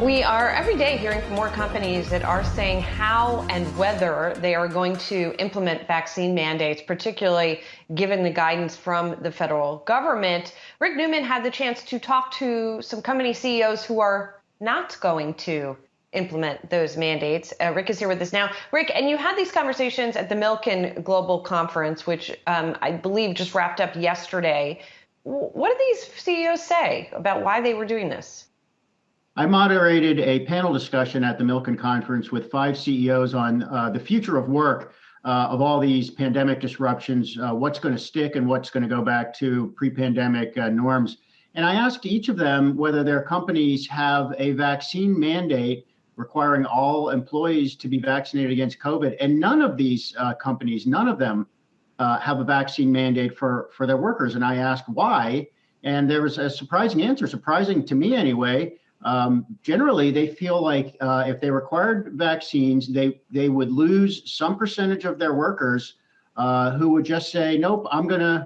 We are every day hearing from more companies that are saying how and whether they are going to implement vaccine mandates, particularly given the guidance from the federal government. Rick Newman had the chance to talk to some company CEOs who are not going to implement those mandates. Rick is here with us now. Rick, and you had these conversations at the Milken Global Conference, which I believe just wrapped up yesterday. What did these CEOs say about why they were doing this? I moderated a panel discussion at the Milken Conference with 5 CEOs on the future of work of all these pandemic disruptions, what's going to stick and what's going to go back to pre-pandemic norms. And I asked each of them whether their companies have a vaccine mandate requiring all employees to be vaccinated against COVID. And none of these companies, none of them have a vaccine mandate for their workers. And I asked why. And there was a surprising answer, surprising to me anyway. Generally, they feel like if they required vaccines, they would lose some percentage of their workers who would just say, nope, I'm gonna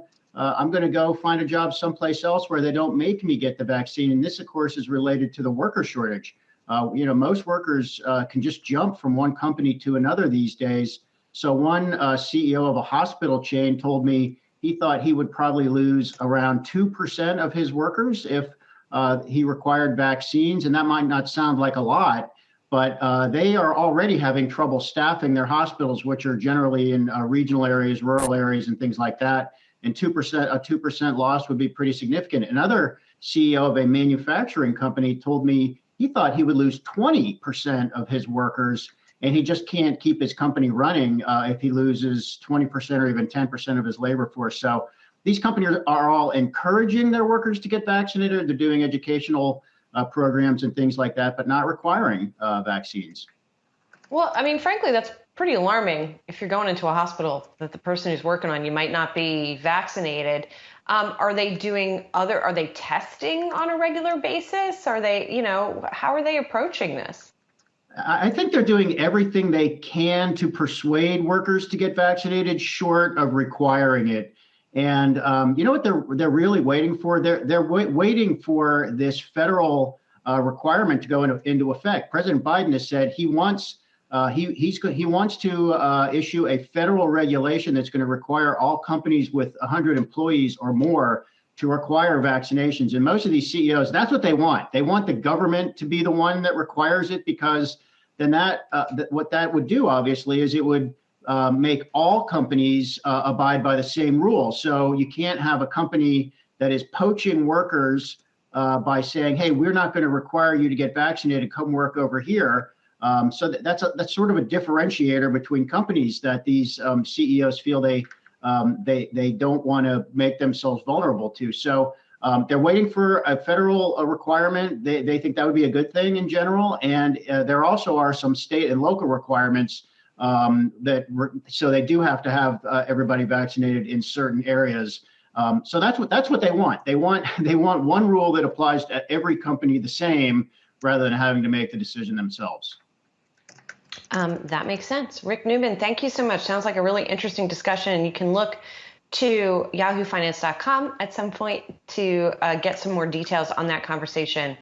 go find a job someplace else where they don't make me get the vaccine. And this, of course, is related to the worker shortage. Most workers can just jump from one company to another these days. So one CEO of a hospital chain told me he thought he would probably lose around 2% of his workers if he required vaccines, and that might not sound like a lot, but they are already having trouble staffing their hospitals, which are generally in regional areas, rural areas, and things like that. And 2% loss would be pretty significant. Another CEO of a manufacturing company told me he thought he would lose 20% of his workers, and he just can't keep his company running if he loses 20% or even 10% of his labor force. So these companies are all encouraging their workers to get vaccinated. They're doing educational programs and things like that, but not requiring vaccines. Well, I mean, frankly, that's pretty alarming if you're going into a hospital that the person who's working on you might not be vaccinated. Are they testing on a regular basis? Are they, how are they approaching this? I think they're doing everything they can to persuade workers to get vaccinated, short of requiring it. And you know what they're really waiting for? They're waiting for this federal requirement to go into effect. President Biden has said he wants he wants to issue a federal regulation that's going to require all companies with 100 employees or more to require vaccinations. And most of these CEOs, that's what they want. They want the government to be the one that requires it, because then what that would do, obviously, is it would make all companies abide by the same rules. So you can't have a company that is poaching workers by saying, hey, we're not going to require you to get vaccinated, come work over here. So that's sort of a differentiator between companies that these CEOs feel they don't want to make themselves vulnerable to. So they're waiting for a federal requirement. They think that would be a good thing in general. And there also are some state and local requirements so they do have to have everybody vaccinated in certain areas. So that's what they want. They want one rule that applies to every company the same, rather than having to make the decision themselves. That makes sense. Rick Newman, thank you so much. Sounds like a really interesting discussion. You can look to yahoofinance.com at some point to get some more details on that conversation.